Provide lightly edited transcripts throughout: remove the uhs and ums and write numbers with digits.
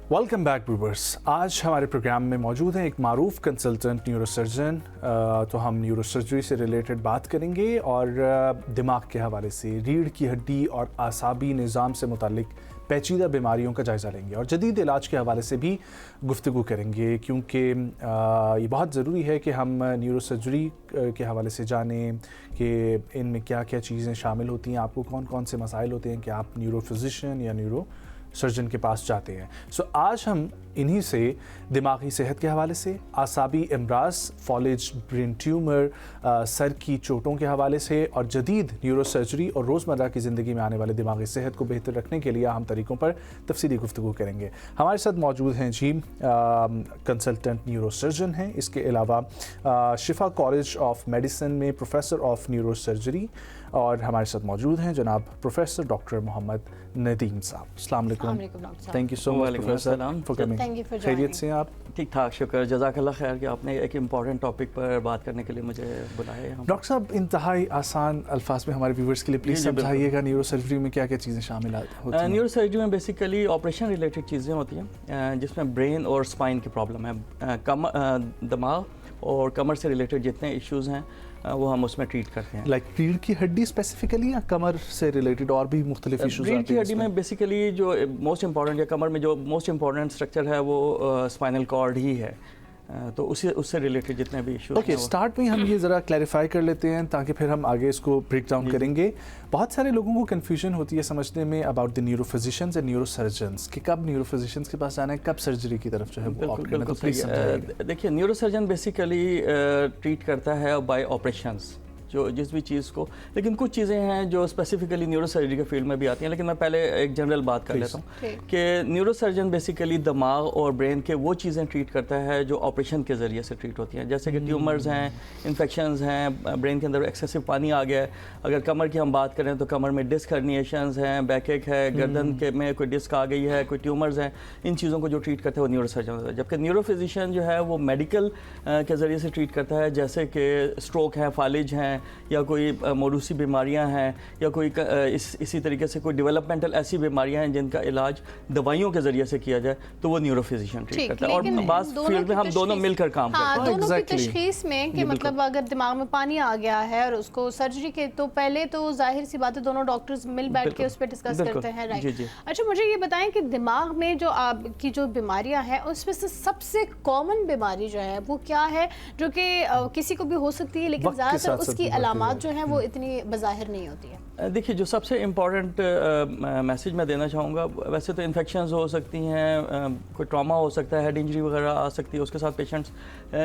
Welcome back viewers. आज हमारे programme में मौजूद हैं एक मारूफ कंसल्टेंट न्यूरो सर्जन। तो हम न्यूरो सर्जरी से रिलेटेड बात करेंगे और दिमाग के हवाले से रीढ़ की हड्डी और आसाबी निज़ाम से मुतालिक पेचीदा बीमारियों का जायज़ा लेंगे और जदीद इलाज के हवाले से भी गुफ्तगू करेंगे, क्योंकि ये बहुत ज़रूरी है कि हम न्यूरो सर्जरी के हवाले से जानें कि इनमें क्या क्या चीज़ें शामिल होती हैं, आपको कौन कौन से मसाइल होते हैं कि आप न्यूरो फिजिशियन या न्यूरो सर्जन के पास जाते हैं। सो आज हम इन्हीं से दिमागी सेहत के हवाले से, आसाबी अमराज, फॉलेज, ब्रेन ट्यूमर, सर की चोटों के हवाले से और जदीद न्यूरो सर्जरी और रोज़मर्रा की ज़िंदगी में आने वाले दिमागी सेहत को बेहतर रखने के लिए अहम तरीक़ों पर तफसीली गुफ्तगू करेंगे। हमारे साथ मौजूद हैं जी कंसल्टेंट न्यूरो सर्जन हैं, इसके अलावा शिफा कॉलेज ऑफ मेडिसिन में प्रोफेसर ऑफ न्यूरो सर्जरी, और हमारे साथ मौजूद हैं जनाब प्रोफेसर डॉक्टर मोहम्मद नदीम साहब। अस्सलाम वालेकुम। Thank you so much professor for coming. खैरियत से आप? ठीक ठाक, शुक्र, जज़ाकल्लाह खैर कि आपने एक इम्पॉर्टेंट टॉपिक पर बात करने के लिए मुझे बुलाया है। डॉक्टर साहब, इंतहाई आसान अल्फाज में हमारे व्यूवर्स के लिए प्लीज़ समझाइएगा न्यूरो सर्जरी में क्या क्या चीज़ें शामिल होती हैं? न्यूरो सर्जरी में बेसिकली ऑपरेशन रिलेटेड चीज़ें होती हैं, जिसमें ब्रेन और स्पाइन की प्रॉब्लम है। दिमाग और कमर से रिलेटेड जितने इश्यूज़ हैं वो हम उसमें ट्रीट करते हैं। लाइक रीढ़ की हड्डी स्पेसिफिकली या कमर से रिलेटेड और भी मुख्तलिफ इश्यूज? रीढ़ की हड्डी में बेसिकली जो मोस्ट इंपॉर्टेंट या कमर में जो मोस्ट इंपॉर्टेंट स्ट्रक्चर है वो स्पाइनल कॉर्ड ही है, तो उससे रिलेटेड जितने भी इश्यूज। ओके, स्टार्ट में हम ये ज़रा क्लैरिफाई कर लेते हैं ताकि फिर हम आगे इसको ब्रेक डाउन करेंगे। बहुत सारे लोगों को कन्फ्यूजन होती है समझने में about the neuro physicians and neuro surgeons कि कब न्यूरो फिजिशियंस के पास जाना है, कब सर्जरी की तरफ जो है वो ऑप्ट करना है। तो प्लीज़ समझाइए। देखिए, न्यूरो सर्जन बेसिकली ट्रीट करता है बाय ऑपरेशंस, जो जिस भी चीज़ को, लेकिन कुछ चीज़ें हैं जो स्पेसिफिकली न्यूरो सर्जरी के फील्ड में भी आती हैं। लेकिन मैं पहले एक जनरल बात कर लेता हूँ कि न्यूरो सर्जन बेसिकली दिमाग और ब्रेन के वो चीज़ें ट्रीट करता है जो ऑपरेशन के ज़रिए से ट्रीट होती हैं, जैसे कि ट्यूमर्स हैं, इन्फेक्शंस हैं, ब्रेन के अंदर एक्सेसिव पानी आ गया है। अगर कमर की हम बात करें तो कमर में डिस्क हर्निएशंस हैं, बैक एक है, गर्दन के में कोई डिस्क आ गई है, कोई ट्यूमर्स हैं, इन चीज़ों को जो ट्रीट करता है वो न्यूरो सर्जन होता है। जबकि न्यूरो फिजिशियन जो है वो मेडिकल के ज़रिए से ट्रीट करता है, जैसे कि स्ट्रोक है, फालिज हैं, या कोई मौरूसी बीमारियां हैं, या कोई इसी तरीके से कोई डेवलपमेंटल ऐसी बीमारियां हैं जिनका इलाज दवाइयों के ज़रिए से किया जाए तो वो न्यूरो फिजिशियन ट्रीट करता है। और बात फील्ड में हम दोनों मिलकर काम करते हैं। दोनों की तशखीस में कि मतलब अगर दिमाग में पानी आ गया है और उसको सर्जरी के, तो पहले तो जाहिर सी बात है दोनों डॉक्टर्स मिल बैठ के उस पर डिस्कस करते हैं, राइट? अच्छा, मुझे ये बताएं कि दिमाग में जो आपकी जो बीमारियां हैं उसमें से सबसे कॉमन बीमारी जो है वो क्या है, जो कि किसी को भी हो सकती है लेकिन ज़्यादातर उसकी अलामात जो है वो इतनी बज़ाहिर नहीं होती है? देखिए, जो सबसे इम्पॉर्टेंट मैसेज मैं देना चाहूँगा, वैसे तो इन्फेक्शंस हो सकती हैं, कोई ट्रॉमा हो सकता है, हेड इंजरी वगैरह आ सकती है उसके साथ पेशेंट्स,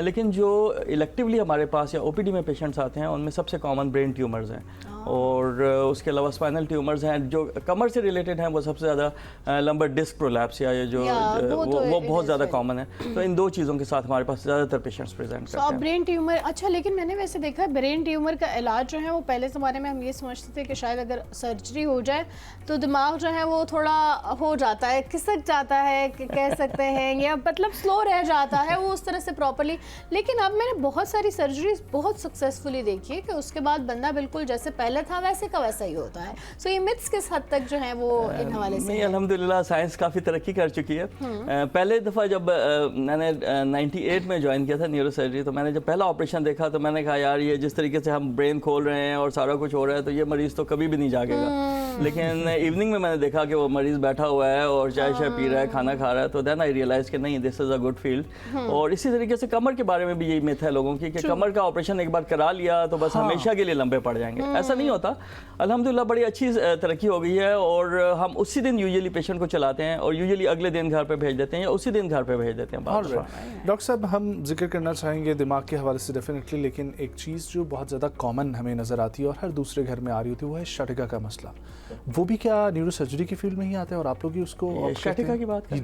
लेकिन जो इलेक्टिवली हमारे पास या ओपीडी में पेशेंट्स आते हैं उनमें सबसे कॉमन ब्रेन ट्यूमर्स हैं और उसके अलावा स्पाइनल ट्यूमर्स हैं। जो कमर से रिलेटेड हैं वो सबसे ज़्यादा लंबर डिस्क प्रोलैप्स या जो वो बहुत ज़्यादा कॉमन है। तो इन दो चीज़ों के साथ हमारे पास ज़्यादातर पेशेंट्स प्रेजेंट करते हैं। ब्रेन ट्यूमर, अच्छा, लेकिन मैंने वैसे देखा है ब्रेन ट्यूमर का इलाज जो है वो पहले ज़माने में हम ये समझते थे कि शायद अगर सर्जरी हो जाए तो दिमाग जो है वो थोड़ा हो जाता है, खिसक जाता है कह सकते हैं, या मतलब स्लो रह जाता है वो उस तरह से प्रॉपर्ली। लेकिन अब मैंने बहुत सारी सर्जरीज बहुत सक्सेसफुली देखी है कि उसके बाद बंदा बिल्कुल जैसे पहले था वैसे का वैसा ही होता है। सो ये मिथ्स किस हद तक जो है वो इन हवाले से? नहीं, अल्हम्दुलिल्लाह साइंस काफ़ी तरक्की कर चुकी है। पहले दफ़ा जब मैंने 98 में ज्वाइन किया था न्यूरो सर्जरी, तो मैंने जब पहला ऑपरेशन देखा तो मैंने कहा यार ये जिस तरीके से हम ब्रेन खोल रहे हैं और सारा कुछ हो रहा है तो ये मरीज़ तो कभी भी नहीं जागेगा। लेकिन इवनिंग में मैंने देखा कि वो मरीज़ बैठा हुआ है और चाय शाय पी रहा है, खाना खा रहा है, तो देन आई रियलाइज़ कि नहीं, this is a good field. और इसी तरीके से कमर के बारे में भी यही मिथ है लोगों की कि कमर का ऑपरेशन एक बार करा लिया तो बस हमेशा के लिए लंबे पड़ जाएंगे। ऐसा नहीं होता। अल्हम्दुलिल्लाह बड़ी अच्छी तरक्की हो गई है और हम उसी दिन यूजुअली पेशेंट को चलाते हैं और यूजुअली अगले दिन घर पे भेज देते हैं या उसी दिन घर पे भेज देते हैं। डॉक्टर साहब, हम जिक्र करना चाहेंगे दिमाग के हवाले से डेफिनेटली, लेकिन एक चीज़ जो बहुत ज़्यादा कॉमन हमें नज़र आती है और हर दूसरे घर में आ रही होती है वो है शटिका का मसला। वो भी क्या न्यूरो सर्जरी की फील्ड में ही आता है और आप लोग ही उसको शटिका की बात करें?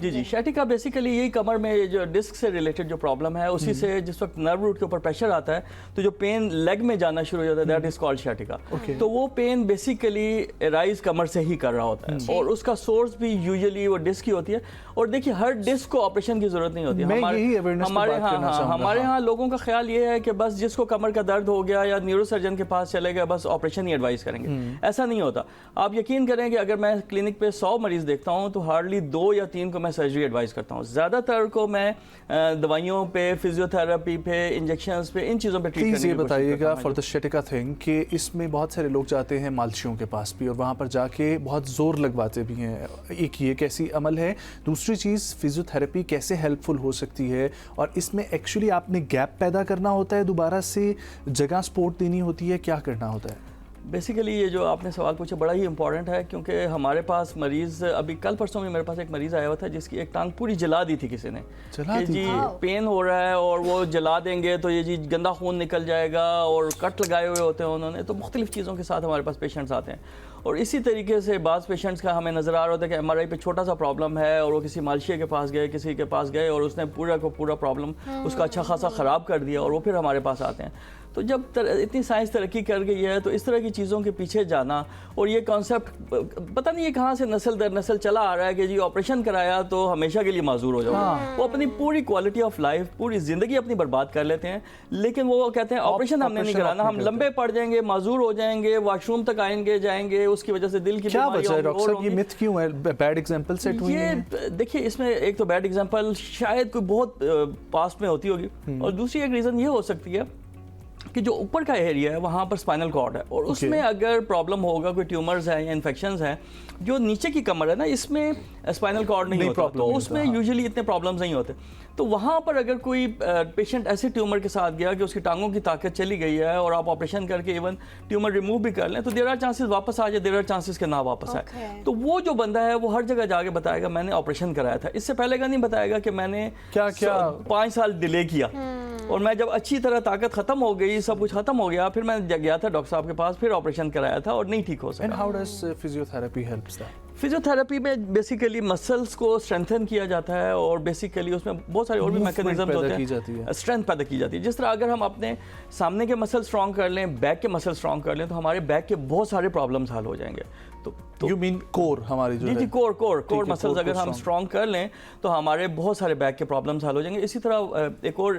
जी, शटिका बेसिकली यही कमर में जो डिस्क से रिलेटेड जो प्रॉब्लम है उसी से जिस वक्त नर्व रूट के ऊपर प्रेशर आता है तो जो पेन लेग में जाना शुरू हो जाता है, दैट इज कॉल्ड शटिका। तो वो पेन बेसिकली राइज कमर से ही कर रहा होता है और उसका सोर्स भी यूजुअली वो डिस्क ही होती है। और देखिए, हर डिस्क को ऑपरेशन की जरूरत नहीं होती है। हमारे यहाँ लोगों का ख्याल ये है कि बस जिसको कमर का दर्द हो गया या न्यूरो सर्जन के पास चले गए बस ऑपरेशन ही एडवाइस करेंगे। ऐसा नहीं نہیں ہوتا. آپ یقین کریں کہ اگر میں کلینک پہ 100 مریض دیکھتا ہوں تو ہارڈلی 2 یا 3 کو میں سرجری ایڈوائز کرتا ہوں. زیادہ تر کو میں دوائیوں پہ, فزیوتھراپی پہ, انجیکشنز پہ, ان چیزوں پہ ٹریٹ کرنے کی کوشش کرتا ہوں. پلیز یہ بتائیے گا فار دا شٹیکا تھنگ کہ اس میں بہت سارے لوگ جاتے ہیں مالشیوں کے پاس بھی اور وہاں پر جا کے بہت زور لگواتے بھی ہیں. ایک یہ کیسی عمل ہے. دوسری چیز فزیوتھراپی کیسے ہیلپ فل ہو سکتی ہے, اور اس میں ایکچولی آپ نے گیپ پیدا کرنا ہوتا ہے, دوبارہ سے جگہ سپورٹ دینی ہوتی ہے, کیا کرنا ہوتا ہے؟ بیسیکلی یہ جو آپ نے سوال پوچھا بڑا ہی امپورٹنٹ ہے, کیونکہ ہمارے پاس مریض ابھی کل پرسوں میں میرے پاس ایک مریض آیا ہوا تھا جس کی ایک ٹانگ پوری جلا دی تھی کسی نے, کہ جی پین ہو رہا ہے اور وہ جلا دیں گے تو یہ جی گندا خون نکل جائے گا, اور کٹ لگائے ہوئے ہوتے ہیں انہوں نے. تو مختلف چیزوں کے ساتھ ہمارے پاس پیشنٹس آتے ہیں, اور اسی طریقے سے بعض پیشنٹس کا ہمیں نظر آ رہا ہوتا ہے کہ ایم آر آئی پہ چھوٹا سا پرابلم ہے اور وہ کسی مالشیے کے پاس گئے, کسی کے پاس گئے اور اس نے پورا کو پورا پرابلم اس کا اچھا خاصا خراب کر دیا, اور وہ پھر ہمارے پاس آتے ہیں. تو جب اتنی سائنس ترقی کر گئی ہے تو اس طرح کی چیزوں کے پیچھے جانا, اور یہ کانسیپٹ پتہ نہیں ہے کہاں سے نسل در نسل چلا آ رہا ہے کہ جی آپریشن کرایا تو ہمیشہ کے لیے معذور ہو جاؤ. وہ اپنی پوری کوالٹی آف لائف, پوری زندگی اپنی برباد کر لیتے ہیں, لیکن وہ کہتے ہیں آپریشن ہم نے نہیں کرانا, ہم لمبے پڑ جائیں گے, معذور ہو جائیں گے, واش روم تک آئیں گے جائیں گے, اس کی وجہ سے دل کی کیا وجہ ہے ڈاکٹر صاحب, یہ مت کیوں ہے, بیڈ ایگزامپل سیٹ ہوئی ہے؟ یہ دیکھیے اس میں ایک تو بیڈ ایگزامپل شاید کوئی بہت پاسٹ میں ہوتی ہوگی, اور دوسری ایک ریزن یہ ہو سکتی ہے کہ جو اوپر کا ایریا ہے وہاں پر اسپائنل کارڈ ہے, اور اس میں اگر پرابلم ہوگا, کوئی ٹیومرز ہیں یا انفیکشنز ہیں, جو نیچے کی کمر ہے نا اس میں اسپائنل کارڈ نہیں ہوتا, تو اس میں یوزلی اتنے پرابلمز نہیں ہوتے. تو وہاں پر اگر کوئی پیشنٹ ایسے ٹیومر کے ساتھ گیا کہ اس کی ٹانگوں کی طاقت چلی گئی ہے اور آپ آپریشن کر کے ایون ٹیومر ریموو بھی کر لیں, تو دیر آر چانسز واپس آ جائے, دیر آر چانسز کہ نہ واپس آئے. تو وہ جو بندہ ہے وہ ہر جگہ جا کے بتائے گا میں نے آپریشن کرایا تھا, اس سے پہلے کا نہیں بتائے گا کہ میں نے 5 سال ڈیلے کیا, اور میں جب اچھی طرح طاقت ختم ہو گئی, سب کچھ ختم ہو گیا, پھر میں گیا تھا ڈاکٹر صاحب کے پاس, پھر آپریشن کرایا تھا اور نہیں ٹھیک ہو سکا. And how does physiotherapy helps that? Physiotherapy میں بیسیکلی مسلس کو اسٹرینتھن کیا جاتا ہے, اور بیسیکلی اس میں بہت سارے اور بھی میکانزمز ہوتے ہیں, اسٹرینتھ پیدا کی جاتی ہے. جس طرح اگر ہم اپنے سامنے کے مسل اسٹرانگ کر لیں, بیک کے مسل اسٹرانگ کر لیں, تو ہمارے بیک کے بہت سارے پرابلمس حل ہو جائیں گے. یو مین کور ہماری جو ہے, جی کور مسلز اگر ہم اسٹرانگ کر لیں تو ہمارے بہت سارے بیک کے پرابلمس حل ہو جائیں گے. اسی طرح ایک اور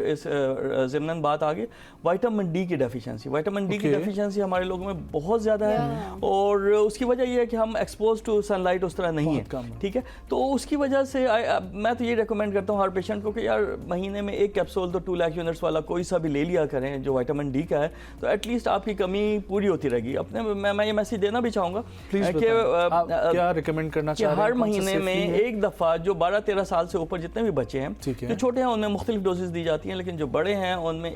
ضمن بات آگے, وائٹامن ڈی کی ڈیفیشنسی. وائٹامن ڈی کی ڈیفیشنسی ہمارے لوگوں میں بہت زیادہ ہے, اور اس کی وجہ یہ ہے کہ ہم ایکسپوز ٹو سن لائٹ اس طرح نہیں ہے, ٹھیک ہے. تو اس کی وجہ سے میں تو یہ ریکمینڈ کرتا ہوں ہر پیشنٹ کو کہ یار مہینے میں 1 کیپسول تو 2 لاکھ یونٹس والا کوئی سا بھی لے لیا کریں جو وائٹامن ڈی کا ہے, تو ایٹ لیسٹ آپ کی کمی پوری ہوتی رہے گی. اپنے میں یہ میسیج دینا بھی چاہوں گا کہ کیا ریکمینڈ کرنا چاہ رہے ہیں, ہر مہینے میں ایک دفعہ جو 12-13 سال سے اوپر جتنے بھی بچے ہیں, جو چھوٹے ہیں ان میں مختلف ڈوزز دی جاتی ہیں, لیکن جو بڑے ہیں ان میں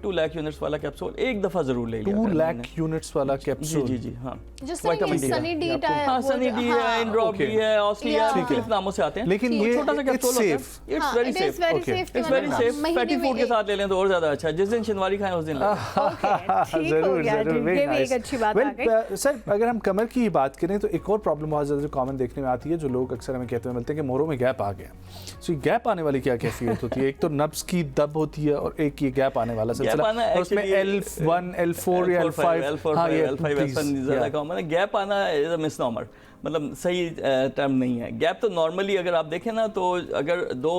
2 لاکھ یونٹس والا کیپسول ایک دفعہ ضرور لے لیا. 2 لاکھ یونٹس والا کیپسول, جی جی ہاں, جس طرح یہ سنی ڈی ہے, ہاں سنی ڈی ہے, انڈراپ ڈی ہے, آسلیا, مختلف ناموں سے آتے ہیں, لیکن یہ چھوٹا سا کیپسول ہوتا ہے, it's very safe, it's very safe. Fatty food کے ساتھ لے لیں تو اور زیادہ اچھا ہے, جس دن شنواری کھائیں اس دن لیں. ضرور ضرور, یہ بھی ایک اچھی بات ہے. سر اگر ہم کمر کی بات کریں تو ایک اور پرابلم بہت زیادہ کامن دیکھنے میں آتی ہے, جو لوگ اکثر ہمیں کہتے ہیں ملتے ہیں کہ موروں میں گیپ آ گیا. سو گیپ آنے والی کیا کیفیت ہوتی ہے؟ ایک تو نبض کی دب ہوتی ہے, اور ایک یہ گیپ آنے والا سلسلہ, اور اس میں L1 L4 یا L5, ہاں یہ گیپ آنا از اے مس نامر, مطلب صحیح ٹرم نہیں ہے. گیپ تو نارملی اگر آپ دیکھیں نا تو اگر 2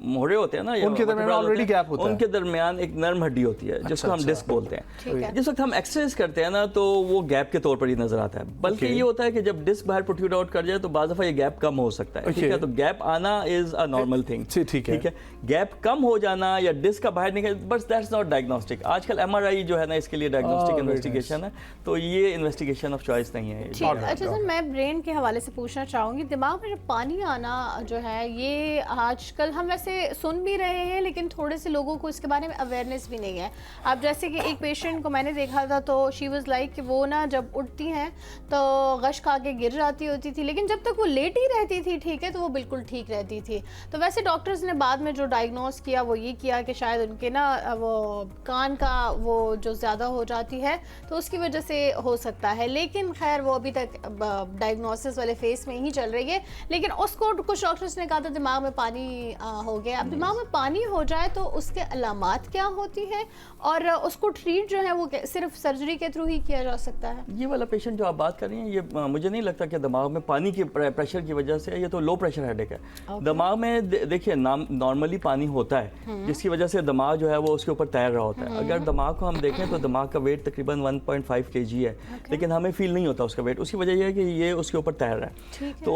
مہرے ہوتے ہیں نا, ان کے درمیان آلریڈی گیپ ہوتا ہے, ان کے درمیان ایک نرم ہڈی ہوتی ہے جس کو ہم ڈسک بولتے ہیں. جس وقت ہم ایکسرسائز کرتے ہیں نا تو وہ گیپ کے طور پر ہی نظر آتا ہے, بلکہ یہ ہوتا ہے کہ جب ڈسک باہر پروٹروڈ آؤٹ کر جائے تو بعض دفعہ یہ گیپ کم ہو سکتا ہے, ٹھیک ہے. تو گیپ آنا از اے نارمل تھنگ, ٹھیک ہے. گیپ کم ہو جانا یا ڈسک کا باہر نکل, بس دیٹس ناٹ ڈائگنوسٹک. آج کل ایم آر آئی جو ہے نا اس کے لیے ڈائگنوسٹک انویسٹیگیشن ہے, تو یہ انویسٹیگیشن آف چوائس نہیں ہے. اچھا سر, میں برین کے حوالے سے پوچھنا چاہوں گی, دماغ میں پانی آنا جو ہے یہ آج کل ہم ویسے سن بھی رہے ہیں, لیکن تھوڑے سے لوگوں کو اس کے بارے میں اویئرنیس بھی نہیں ہے. اب جیسے کہ ایک پیشنٹ کو میں نے دیکھا تھا تو شی واز لائک کہ وہ نا جب اٹھتی ہیں تو غش کھا کے گر جاتی ہوتی تھی, لیکن جب تک وہ لیٹی رہتی تھی ٹھیک ہے تو وہ بالکل ٹھیک رہتی تھی. تو ویسے ڈاکٹرز نے بعد میں جو ڈائگنوز کیا وہ یہ کیا کہ شاید ان کے نا وہ کان کا وہ جو زیادہ ہو جاتی ہے تو اس کی وجہ سے ہو سکتا ہے, لیکن خیر وہ ابھی تک ڈائگنوز डायग्नोसिस वाले फेस में ही चल रही है, लेकिन उसको कुछ डॉक्टर्स ने कहा था दिमाग में पानी हो गया। अब दिमाग में पानी हो जाए तो उसके अलामात क्या होती है और उसको ट्रीट जो है वो सिर्फ सर्जरी के थ्रू ही किया जा सकता है? ये वाला पेशेंट जो आप बात कर रही हैं, ये मुझे नहीं लगता कि दिमाग में पानी की प्रेशर की वजह से, ये तो लो प्रेशर हेडेक है। दिमाग में देखिए नॉर्मली पानी होता है जिसकी वजह से दिमाग जो है वो उसके ऊपर तैर रहा होता है। अगर दिमाग को हम देखें तो दिमाग का वेट तकरीबन 1.5 kg है, लेकिन हमें फील नहीं होता उसका वेट। उसकी वजह यह है कि ये उसके ऊपर तैर रहा है, तो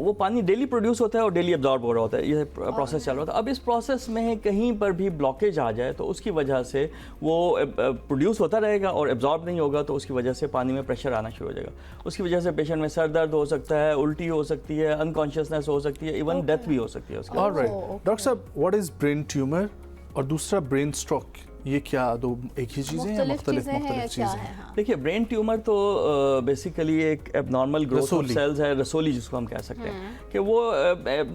वो पानी डेली प्रोड्यूस होता है और डेली एब्जॉर्ब हो रहा होता है। ये प्रोसेस चल रहा होता है। अब इस प्रोसेस में कहीं पर भी ब्लॉकेज आ जाए तो उसकी वजह से वो प्रोड्यूस होता रहेगा और एब्जॉर्ब नहीं होगा, तो उसकी वजह से पानी में प्रेशर आना शुरू हो जाएगा। उसकी वजह से पेशेंट में सर दर्द हो सकता है, उल्टी हो सकती है, अनकॉन्शियसनेस हो सकती है, इवन डेथ भी हो सकती है उसके। ऑलराइट डॉक्टर साहब, व्हाट इज ब्रेन ट्यूमर और दूसरा ब्रेन स्ट्रोक, ये क्या दो एक ही चीज़ें हैं या मुख्तलिफ चीज़ें हैं? देखिए ब्रेन ट्यूमर तो बेसिकली एक एबनॉर्मल ग्रोथ ऑफ सेल्स है, रसोली जिसको हम कह सकते हैं, कि वो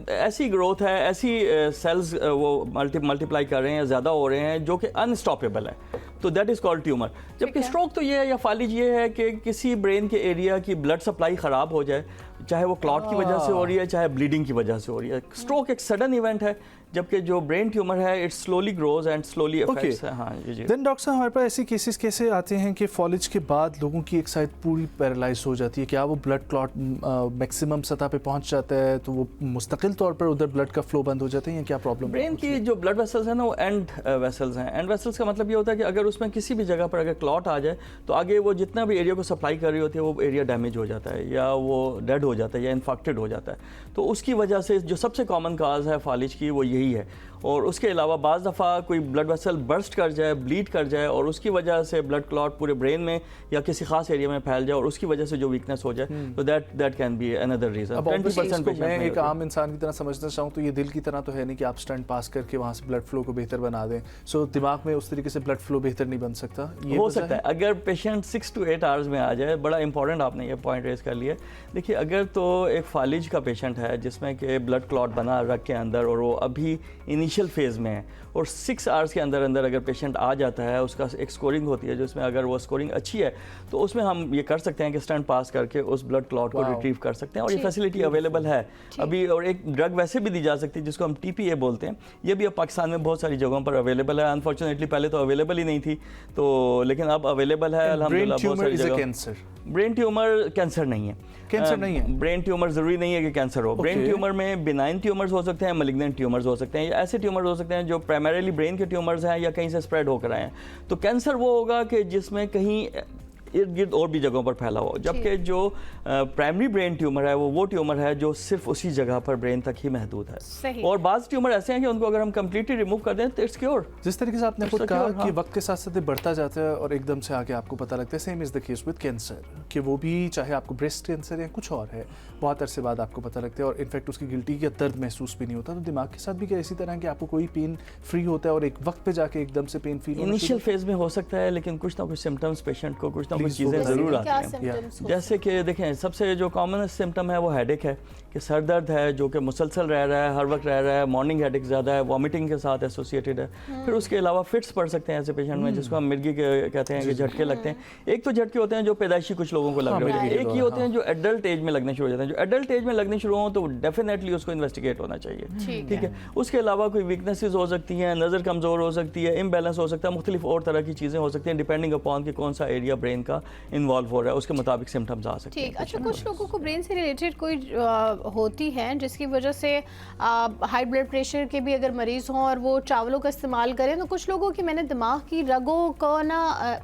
ऐसी ग्रोथ है, ऐसी सेल्स वो मल्टीप्लाई कर रहे हैं, ज़्यादा हो रहे हैं, जो कि अनस्टॉपेबल है, तो दैट इज़ कॉल्ड ट्यूमर। जबकि स्ट्रोक तो ये है या फालिज ये है कि किसी ब्रेन के एरिया की ब्लड सप्लाई ख़राब हो जाए, चाहे वो क्लॉट की वजह से हो रही है, चाहे ब्लीडिंग की वजह से हो रही है। स्ट्रोक एक सडन इवेंट है, जबकि जो ब्रेन ट्यूमर है it slowly grows and slowly affects है। हाँ जी। देन डॉक्टर साहब, हमारे पास ऐसे केसेस कैसे आते हैं कि फॉलिज के बाद लोगों की एक साइड पूरी पैरालाइज हो जाती है? क्या वो ब्लड क्लॉट मैक्सिमम सतह पे पहुंच जाता है तो वो मुस्तकिल तौर पर उधर ब्लड का फ्लो बंद हो जाता है, या क्या प्रॉब्लम? ब्रेन की जो ब्लड वेसल्स हैं ना वो एंड वेसल्स हैं। एंड वेसल्स का मतलब ये होता है कि अगर उसमें किसी भी जगह पर अगर क्लॉट आ जाए तो आगे वो जितना भी एरिया को सप्लाई कर रही होती है वो एरिया डैमेज हो जाता है, या वो डेड हो जाता है, या इन्फेक्टेड हो जाता है। तो उसकी वजह से जो सबसे कॉमन काज है फालिज की वो यही है। और उसके अलावा बाज़ दफ़ा कोई ब्लड वेसल बर्स्ट कर जाए, ब्लीड कर जाए, और उसकी वजह से ब्लड क्लॉट पूरे ब्रेन में या किसी खास एरिया में फैल जाए और उसकी वजह से जो वीकनेस हो जाए, तो that can be another reason. 20% patient मैं एक आम इंसान की तरह समझना चाहूँ तो ये दिल की तरह तो है नहीं कि आप स्टंट पास करके वहाँ से ब्लड फ्लो को बेहतर बना दें। सो दिमाग में उस तरीके से ब्लड फ्लो बेहतर नहीं बन सकता? ये हो सकता है अगर पेशेंट 6 to 8 आवर्स में आ जाए। बड़ा इंपॉर्टेंट आपने ये पॉइंट रेज कर लिया। देखिए अगर तो एक फालिज का पेशेंट है जिसमें कि ब्लड क्लॉट बना रख के अंदर और वो अभी इनिशियल फेज़ में है, और 6 आवर्स के अंदर अंदर अगर पेशेंट आ जाता है, उसका एक स्कोरिंग होती है जिसमें अगर वो स्कोरिंग अच्छी है तो उसमें हम ये कर सकते हैं कि स्टंट पास करके उस ब्लड क्लॉट को रिट्रीव कर सकते हैं, और ये फैसिलिटी अवेलेबल है अभी। और एक ड्रग वैसे भी दी जा सकती है जिसको हम TPA बोलते हैं, ये भी अब पाकिस्तान में बहुत सारी जगहों पर अवेलेबल है। अनफॉर्चुनेटली पहले तो अवेलेबल ही नहीं थी, तो लेकिन अब अवेलेबल है अल्हम्दुलिल्लाह बहुत सारी जगह। ब्रेन ट्यूमर कैंसर नहीं है। कैंसर नहीं है? ब्रेन ट्यूमर ज़रूरी नहीं है कि कैंसर हो। ब्रेन ट्यूमर में बिनाइन ट्यूमर्स हो सकते हैं, मलिग्नेंट ट्यूमर्स हो सकते हैं, या ऐसे ट्यूमर्स हो सकते हैं जो प्राइमरीली ब्रेन के ट्यूमर्स हैं या कहीं से स्प्रेड होकर आए हैं। तो कैंसर वो होगा कि जिसमें कहीं इर्द गिर्द और भी जगहों पर फैला हो, जबकि जो प्राइमरी ब्रेन ट्यूमर है वो ट्यूमर है जो सिर्फ उसी जगह पर ब्रेन तक ही महदूद है। और बाज़ ट्यूमर ऐसे हैं कि उनको अगर हम कम्प्लीटली रिमूव कर दें तो इट्स क्योर। जिस तरीके से आपने खुद कहा कि वक्त के साथ साथ बढ़ता जाता है और एकदम से आके आपको पता लगता है, same is the case with cancer, कि वो भी चाहे आपको ब्रेस्ट कैंसर या कुछ और है, बहुत अरसे बाद आपको पता लगता है और इनफैक्ट उसकी गिल्टी या दर्द महसूस भी नहीं होता। तो दिमाग के साथ भी क्या इसी तरह कि आपको कोई पेन फ्री होता है और एक वक्त पे जाके एकदम से पेन फील? इनिशियल फेज में हो सकता है, लेकिन कुछ ना कुछ सिम्टम्स पेशेंट को कुछ ना कुछ चीज़ें ज़रूर आती हैं। जैसे कि देखें सबसे जो कॉमन सिम्टम है वो हेडेक है, कि सर दर्द है जो कि मुसलसल रह रहा है, हर वक्त रह रहा है, मॉर्निंग हेडेक ज़्यादा है, वॉमिटिंग के साथ एसोसिएटेड है। फिर उसके अलावा फिट्स पड़ सकते हैं ऐसे पेशेंट में, जिसको हम मिर्गी कहते हैं कि झटके लगते हैं। एक तो झटके होते हैं जो पैदाइशी कुछ लोगों को लग रहे हैं, एक ये होते हैं जो एडल्ट एज में लगने शुरू हो जाते हैं। जो एडल्ट एज में लगने शुरू हो तो डेफिनेटली उसको इन्वेस्टिगेट होना चाहिए, ठीक है। उसके अलावा कोई वीकनेसेस हो सकती हैं, नज़र कमज़ोर हो सकती है, इम्बैलेंस हो सकता है, मुख्तलिफ और तरह की चीज़ें हो सकती हैं, डिपेंडिंग अपॉन कि कौन सा एरिया ब्रेन का इन्वॉल्व हो रहा है, उसके मुताबिक सिम्टम्स आ सकते हैं। अच्छा, कुछ लोगों को ब्रेन से रिलेटेड कोई होती है जिसकी वजह से हाई ब्लड प्रेशर के भी अगर मरीज हों और वो चावलों का इस्तेमाल करें, तो कुछ लोगों की मैंने दिमाग की रगों को ना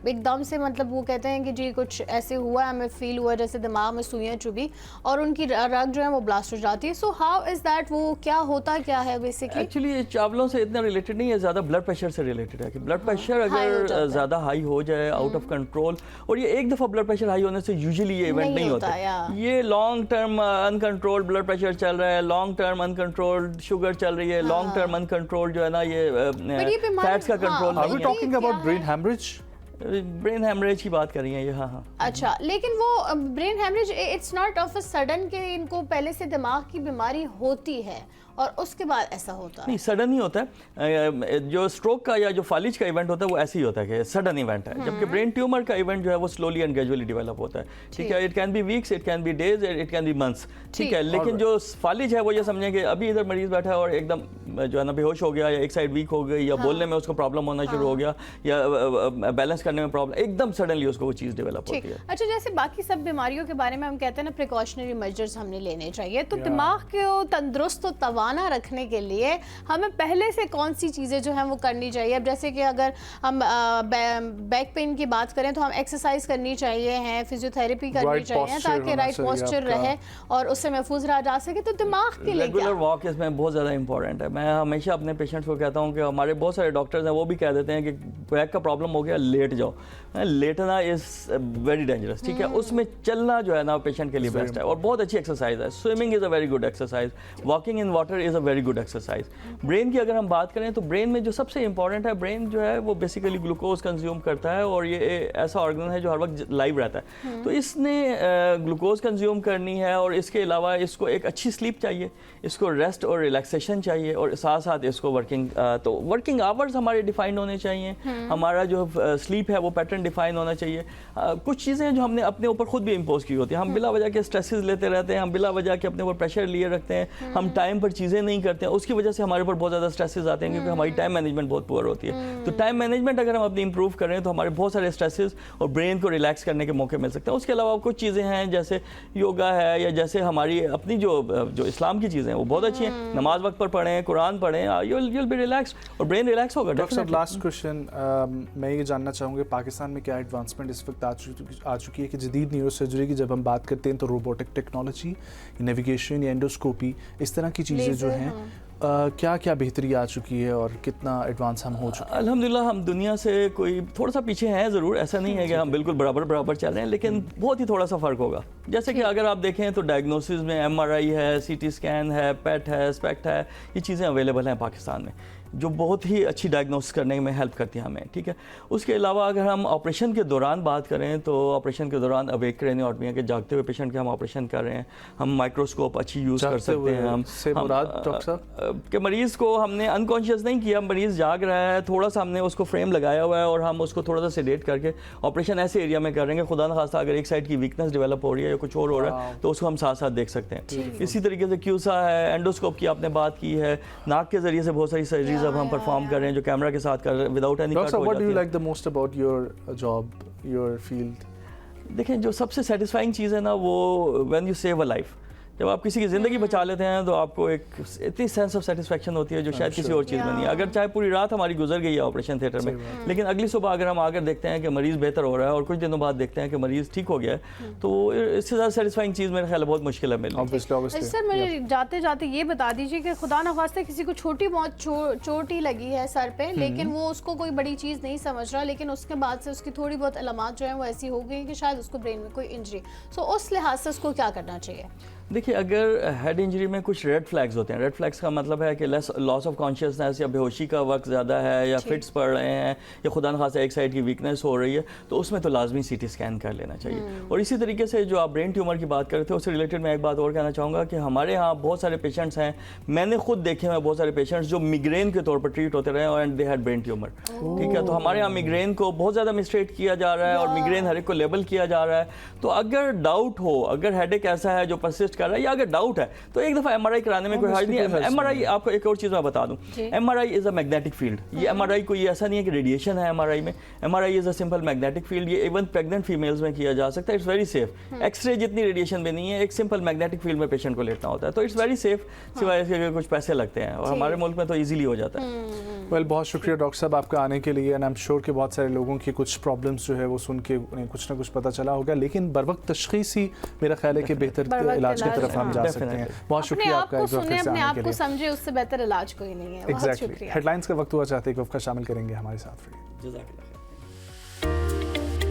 एकदम से मतलब वो कहते हैं कि जी कुछ ऐसे हुआ है, हमें फील हुआ जैसे दिमाग में सुइयां चुभी और उनकी रग जो है वो ब्लास्ट हो जाती है। सो हाउ इज दैट, वो क्या होता क्या है बेसिकली? एक्चुअली ये चावलों से इतना रिलेटेड नहीं है, ज़्यादा ब्लड प्रेशर से रिलेटेड है कि ब्लड प्रेशर अगर ज़्यादा हाई हो जाए आउट ऑफ कंट्रोल, और ये एक दफ़ा ब्लड प्रेशर हाई होने से यूजुअली ये इवेंट नहीं होता, ये long term uncontrolled blood pressure चल रहा है, लॉन्ग टर्म अनकंट्रोल्ड शुगर चल रही है, लॉन्ग टर्म अनकंट्रोल्ड जो है ना ये फैट्स का कंट्रोल नहीं है। Are we talking about brain hemorrhage? Brain haemorrhage کی بات کر رہی ہیں یہ. ہاں. اچھا, لیکن وہ brain haemorrhage it's not of a sudden کہ ان کو پہلے سے دماغ کی بیماری ہوتی ہے اور اس کے بعد ایسا ہوتا ہے؟ نہیں, سڈن ہی ہوتا ہے. جو اسٹروک کا یا جو فالج کا ایونٹ ہوتا ہے وہ ایسے ہی ہوتا ہے کہ سڈن ایونٹ ہے, جبکہ برین ٹیومر کا ایونٹ جو ہے وہ سلولی اینڈ گریجولی ڈیولپ ہوتا ہے. ٹھیک ہے, it can be weeks, it can be days, it can be months. ٹھیک ہے, لیکن جو فالج ہے وہ یہ سمجھیں کہ ابھی ادھر مریض بیٹھا ہے اور ایک دم جو ہے نا بے ہوش ہو گیا, یا ایک سائڈ ویک ہو گئی, یا بولنے میں اس کو پرابلم ہونا شروع ہو گیا, یا بیلنس کرنے میں پرابلم, ایک دم سڈنلی اس کو وہ چیز ڈیولپ ہوتی ہے. اچھا, جیسے باقی سب بیماریوں کے بارے میں ہم کہتے ہیں نا پریکاشنری میجرز ہم نے لینے چاہیے, تو دماغ کو تندرست و توانا رکھنے کے لیے ہمیں پہلے سے کون سی چیزیں جو ہیں وہ کرنی چاہیے؟ اب جیسے کہ اگر ہم بیک پین کی بات کریں تو ہم ایکسرسائز کرنی چاہیے ہیں, فزیو تھراپی کرنی چاہیے تاکہ رائٹ پوسچر رہے اور اس سے محفوظ رہا جا سکے. تو دماغ کے لیے ریگولر واک اس میں بہت زیادہ امپورٹنٹ ہے. میں ہمیشہ اپنے پیشنٹس کو کہتا ہوں کہ ہمارے بہت سارے ڈاکٹرز ہیں وہ بھی کہہ دیتے ہیں کہ بیک کا پرابلم ہو گیا لیٹ جاؤ. لیٹنا از ویری ڈینجرس. ٹھیک ہے, اس میں چلنا جو ہے نا پیشنٹ کے لیے بیسٹ ہے اور بہت اچھی ایکسرسائز ہے. Swimming is a very good exercise, walking in water is a very good exercise. Brain کی اگر ہم بات کریں تو برین میں جو سب سے امپورٹنٹ ہے, برین جو ہے وہ بیسیکلی گلوکوز کنزیوم کرتا ہے اور یہ ایسا آرگن ہے جو ہر وقت لائیو رہتا ہے. تو اس نے گلوکوز کنزیوم کرنی ہے اور اس کے علاوہ اس کو ایک اچھی سلیپ چاہیے, اس کو ریسٹ اور ریلیکسیشن چاہیے, اور ساتھ ساتھ اس کو تو ورکنگ آورز ہمارے ڈیفائنڈ ہونے چاہیے, ہمارا جو سلیپ ہے وہ پیٹرن ڈیفائن ہونا چاہیے. کچھ چیزیں جو ہم نے اپنے اوپر خود بھی امپوز کی ہوتی ہیں, ہم بلا وجہ کے اسٹریسز لیتے رہتے ہیں, ہم بلا وجہ کے اپنے اوپر پریشر لیے رکھتے ہیں, ہم ٹائم پر چیزیں نہیں کرتے ہیں, اس کی وجہ سے ہمارے اوپر بہت زیادہ اسٹریسز آتے ہیں کیونکہ ہماری ٹائم مینجمنٹ بہت پور ہوتی ہے. تو ٹائم مینجمنٹ اگر ہم اپنی امپروو کریں تو ہمارے بہت سارے اسٹریسز اور برین کو ریلیکس کرنے کے موقع مل سکتے ہیں. اس کے علاوہ کچھ چیزیں ہیں جیسے یوگا ہے, یا جیسے ہماری اپنی جو اسلام کی چیزیں ہیں وہ بہت اچھی ہیں. نماز وقت پر پڑھیں, قرآن پڑھیں, یو ول بی ریلیکسڈ اور برین ریلیکس ہوگا. ڈاکٹر صاحب, لاسٹ کوشچن میں یہ جاننا چاہوں گا, پاکستان میں کیا ایڈوانسمنٹ اس وقت آ چکی ہے کہ جدید نیورو سرجری کی جب ہم بات کرتے ہیں تو روبوٹک ٹیکنالوجی, نیویگیشن یا انڈوسکوپی, اس طرح کی چیزیں جو ہیں کیا کیا بہتری آ چکی ہے اور کتنا ایڈوانس ہم ہو چکے ہیں؟ الحمدللہ ہم دنیا سے کوئی تھوڑا سا پیچھے ہیں ضرور, ایسا نہیں ہے کہ ہم بالکل برابر چل رہے ہیں, لیکن بہت ہی تھوڑا سا فرق ہوگا. جیسے کہ اگر آپ دیکھیں تو ڈائگنوسس میں MRI ہے, CT اسکین ہے, پیٹ ہے, اسپیکٹ ہے, یہ چیزیں اویلیبل ہیں پاکستان میں جو بہت ہی اچھی ڈائگنوسس کرنے میں ہیلپ کرتی ہیں ہمیں. ٹھیک ہے, اس کے علاوہ اگر ہم آپریشن کے دوران بات کریں تو آپریشن کے دوران اویک کرینیوٹمی کے جاگتے ہوئے پیشنٹ کے ہم آپریشن کر رہے ہیں, ہم مائکروسکوپ اچھی یوز کر سکتے ہیں. ہم سے مراد ڈاکٹر صاحب کہ مریض کو ہم نے انکانشیس نہیں کیا, مریض جاگ رہا ہے, تھوڑا سا ہم نے اس کو فریم لگایا ہوا ہے اور ہم اس کو تھوڑا سا سیڈیٹ کر کے آپریشن ایسے ایریا میں کر رہے ہیں کہ خدا نخواستہ اگر ایک سائڈ کی ویکنس ڈیولپ ہو رہی ہے یا کچھ اور ہو رہا ہے تو اس کو ہم ساتھ ساتھ دیکھ سکتے ہیں. اسی طریقے سے کیوسا ہے, اینڈوسکوپ کی آپ نے بات کی ہے, ناک کے ذریعے سے بہت ساری سرجریز اب ہم پرفارم کر رہے ہیں جو کیمرہ کے ساتھ کر رہے ہیں وداؤٹ اینی کٹ ہو What جاتی do you ہے. like the most about your job, your field? دیکھیں جو سب سے سیٹسفائنگ چیز ہے نا وہ when you save a life, جب آپ کسی کی زندگی بچا لیتے ہیں تو آپ کو ایک اتنی سینس آف سیٹسفیکشن ہوتی ہے جو شاید کسی اور چیز میں نہیں ہے. اگر چاہے پوری رات ہماری گزر گئی ہے آپریشن تھیٹر میں, لیکن اگلی صبح اگر ہم آ کر دیکھتے ہیں کہ مریض بہتر ہو رہا ہے اور کچھ دنوں بعد دیکھتے ہیں کہ مریض ٹھیک ہو گیا ہے, تو اس سے زیادہ سیٹسفائنگ چیز میرے خیال ہے بہت مشکل ہے ملنا. سر مجھے جاتے جاتے یہ بتا دیجیے کہ خدا نخواستہ کسی کو چھوٹی بہت چوٹ ہی لگی ہے سر پہ, لیکن وہ اس کو کوئی بڑی چیز نہیں سمجھ رہا, لیکن اس کے بعد سے اس کی تھوڑی بہت علامات جو ہیں وہ ایسی ہو گئی کہ شاید اس کو برین میں کوئی انجری, سو اس لحاظ سے اس کو کیا کرنا چاہیے؟ دیکھیے اگر ہیڈ انجری میں کچھ ریڈ فلیگز ہوتے ہیں, ریڈ فلیگز کا مطلب ہے کہ لاس آف کانشیسنیس یا بے ہوشی کا وقت زیادہ ہے, یا فٹس پڑ رہے ہیں, یا خدا نخواستہ ایک سائڈ کی ویکنیس ہو رہی ہے, تو اس میں تو لازمی CT اسکین کر لینا چاہیے. اور اسی طریقے سے جو آپ برین ٹیومر کی بات کر رہے تھے اس سے ریلیٹڈ میں ایک بات اور کہنا چاہوں گا کہ ہمارے ہاں بہت سارے پیشنٹس ہیں, میں نے خود دیکھے ہیں بہت سارے پیشنٹس جو میگرین کے طور پر ٹریٹ ہوتے رہے and they had brain tumour. ٹھیک ہے, تو ہمارے ہاں میگرین کو بہت زیادہ مسٹریٹ کیا جا رہا ہے اور میگرین ہر ایک کو لیبل کیا جا رہا ہے. تو اگر ڈاؤٹ ہو, اگر ہیڈ ایک ایسا ہے جو پرسسٹ کر رہا ہے, یا اگر ڈاؤٹ ہے تو ایک دفعہ MRI کرانے میں کوئی حرج نہیں ہے. MRI آپ کو ایک اور چیز میں بتا دوں, MRI از اے میگنیٹک فیلڈ. یہ MRI کوئی ایسا نہیں ہے کہ ریڈیشن ہے MRI میں, MRI is a simple magnetic field. یہ ایون پریگننٹ فیمیلز میں کیا جا سکتا ہے, it's very safe. X ray جتنی ریڈیشن میں نہیں ہے, ایک سمپل میگنیٹک فیلڈ میں پیشنٹ کو لیٹنا ہوتا ہے, تو اٹس ویری سیف, سوائے اس کے کچھ پیسے لگتے ہیں, اور ہمارے ملک میں تو ایزیلی ہو جاتا ہے. ویل بہت شکریہ ڈاکٹر صاحب آپ کا آنے کے لیے, اینڈ آئی ایم شیور کہ بہت سارے لوگوں کی کچھ پرابلمس جو ہے وہ سن کے انہیں کچھ نہ کچھ پتہ چلا ہوگا, لیکن بر وقت تشخیص ہی میرا خیال ہے کہ بہتر علاج کی طرف ہم جا سکتے ہیں. بہت شکریہ آپ کا اپنے آپ کو سمجھے, اس سے بہتر علاج کوئی نہیں ہے. ایگزیکٹلی. ہیڈ لائنس کا وقت ہوا, چاہتے ہیں کہ وقت شامل کریں گے ہمارے ساتھ. جزاک اللہ.